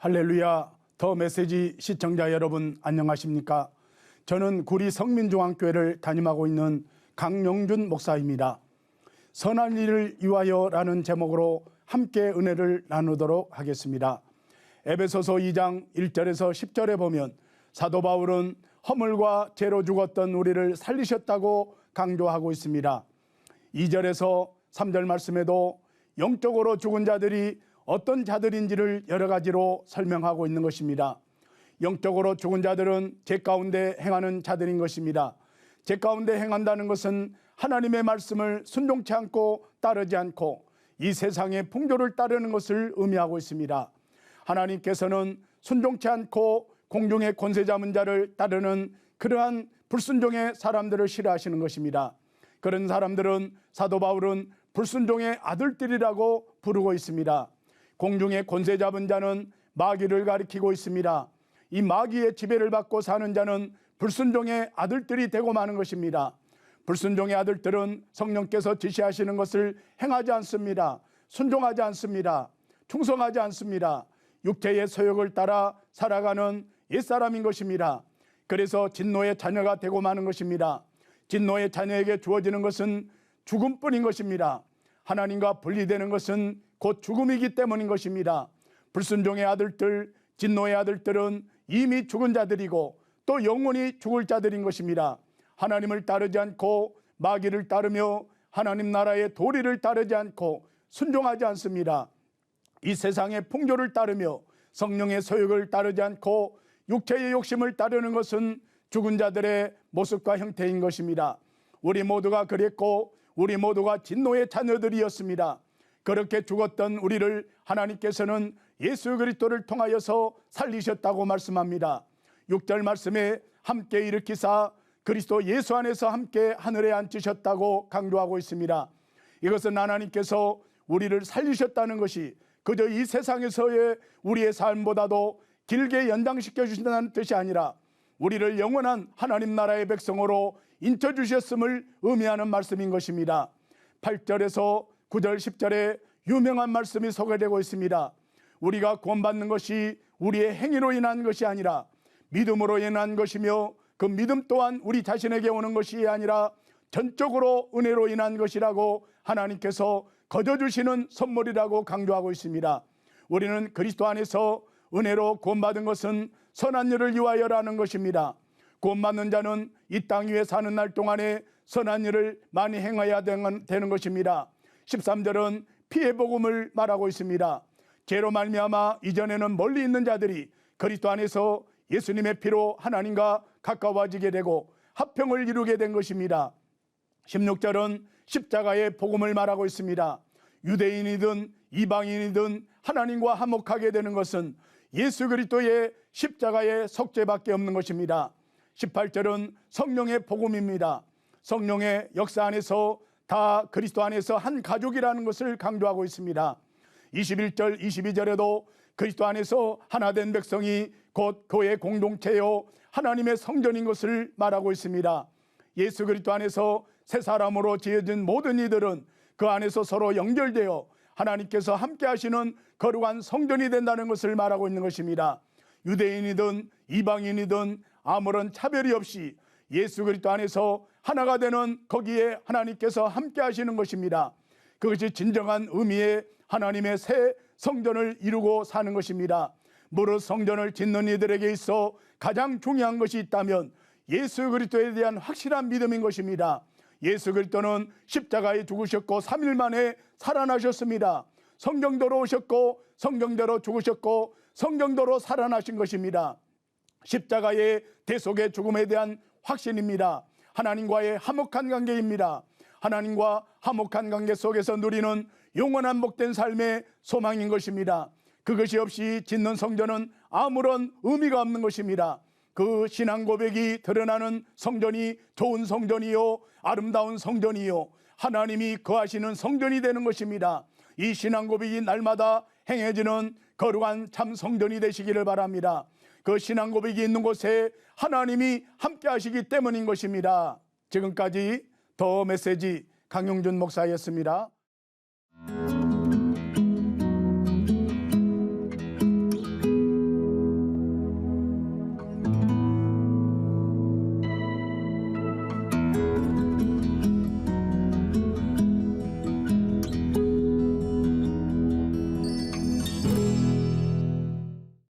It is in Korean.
할렐루야. 더 메시지 시청자 여러분 안녕하십니까? 저는 구리 성민중앙교회를 담임하고 있는 강용준 목사입니다. 선한 일을 위하여 라는 제목으로 함께 은혜를 나누도록 하겠습니다. 에베소서 2장 1절에서 10절에 보면 사도 바울은 허물과 죄로 죽었던 우리를 살리셨다고 강조하고 있습니다. 2절에서 3절 말씀에도 영적으로 죽은 자들이 어떤 자들인지를 여러 가지로 설명하고 있는 것입니다. 영적으로 죽은 자들은 죄 가운데 행하는 자들인 것입니다. 죄 가운데 행한다는 것은 하나님의 말씀을 순종치 않고 따르지 않고 이 세상의 풍조를 따르는 것을 의미하고 있습니다. 하나님께서는 순종치 않고 공중의 권세 잡은 자를 따르는 그러한 불순종의 사람들을 싫어하시는 것입니다. 그런 사람들은 사도 바울은 불순종의 아들들이라고 부르고 있습니다. 공중의 권세 잡은 자는 마귀를 가리키고 있습니다. 이 마귀의 지배를 받고 사는 자는 불순종의 아들들이 되고 마는 것입니다. 불순종의 아들들은 성령께서 지시하시는 것을 행하지 않습니다. 순종하지 않습니다. 충성하지 않습니다. 육체의 소욕을 따라 살아가는 옛사람인 것입니다. 그래서 진노의 자녀가 되고 마는 것입니다. 진노의 자녀에게 주어지는 것은 죽음뿐인 것입니다. 하나님과 분리되는 것은 곧 죽음이기 때문인 것입니다. 불순종의 아들들, 진노의 아들들은 이미 죽은 자들이고 또 영원히 죽을 자들인 것입니다. 하나님을 따르지 않고 마귀를 따르며 하나님 나라의 도리를 따르지 않고 순종하지 않습니다. 이 세상의 풍조를 따르며 성령의 소욕을 따르지 않고 육체의 욕심을 따르는 것은 죽은 자들의 모습과 형태인 것입니다. 우리 모두가 그랬고 우리 모두가 진노의 자녀들이었습니다. 그렇게 죽었던 우리를 하나님께서는 예수 그리스도를 통하여서 살리셨다고 말씀합니다. 6절 말씀에 함께 일으키사 그리스도 예수 안에서 함께 하늘에 앉히셨다고 강조하고 있습니다. 이것은 하나님께서 우리를 살리셨다는 것이 그저 이 세상에서의 우리의 삶보다도 길게 연장시켜 주신다는 뜻이 아니라 우리를 영원한 하나님 나라의 백성으로 인쳐주셨음을 의미하는 말씀인 것입니다. 8절에서 9절 10절에 유명한 말씀이 소개되고 있습니다. 우리가 구원받는 것이 우리의 행위로 인한 것이 아니라 믿음으로 인한 것이며 그 믿음 또한 우리 자신에게 오는 것이 아니라 전적으로 은혜로 인한 것이라고 하나님께서 거저주시는 선물이라고 강조하고 있습니다. 우리는 그리스도 안에서 은혜로 구원받은 것은 선한 일을 위하여라는 것입니다. 구원받는 자는 이 땅 위에 사는 날 동안에 선한 일을 많이 행해야 되는 것입니다. 13절은 피해 복음을 말하고 있습니다. 죄로 말미암아 이전에는 멀리 있는 자들이 그리스도 안에서 예수님의 피로 하나님과 가까워지게 되고 화평을 이루게 된 것입니다. 16절은 십자가의 복음을 말하고 있습니다. 유대인이든 이방인이든 하나님과 화목하게 되는 것은 예수 그리스도의 십자가의 속죄밖에 없는 것입니다. 18절은 성령의 복음입니다. 성령의 역사 안에서 다 그리스도 안에서 한 가족이라는 것을 강조하고 있습니다. 21절 22절에도 그리스도 안에서 하나 된 백성이 곧 교회 공동체요 하나님의 성전인 것을 말하고 있습니다. 예수 그리스도 안에서 새 사람으로 지어진 모든 이들은 그 안에서 서로 연결되어 하나님께서 함께 하시는 거룩한 성전이 된다는 것을 말하고 있는 것입니다. 유대인이든 이방인이든 아무런 차별이 없이 예수 그리스도 안에서 하나가 되는 거기에 하나님께서 함께 하시는 것입니다. 그것이 진정한 의미의 하나님의 새 성전을 이루고 사는 것입니다. 무릇 성전을 짓는 이들에게 있어 가장 중요한 것이 있다면 예수 그리스도에 대한 확실한 믿음인 것입니다. 예수 그리스도는 십자가에 죽으셨고 3일 만에 살아나셨습니다. 성경대로 오셨고 성경대로 죽으셨고 성경대로 살아나신 것입니다. 십자가의 대속의 죽음에 대한 확신입니다. 하나님과의 화목한 관계입니다. 하나님과 화목한 관계 속에서 누리는 영원한 복된 삶의 소망인 것입니다. 그것이 없이 짓는 성전은 아무런 의미가 없는 것입니다. 그 신앙 고백이 드러나는 성전이 좋은 성전이요 아름다운 성전이요 하나님이 거하시는 성전이 되는 것입니다. 이 신앙 고백이 날마다 행해지는 거룩한 참 성전이 되시기를 바랍니다. 그 신앙 고백이 있는 곳에 하나님이 함께 하시기 때문인 것입니다. 지금까지 더 메시지 강용준 목사였습니다.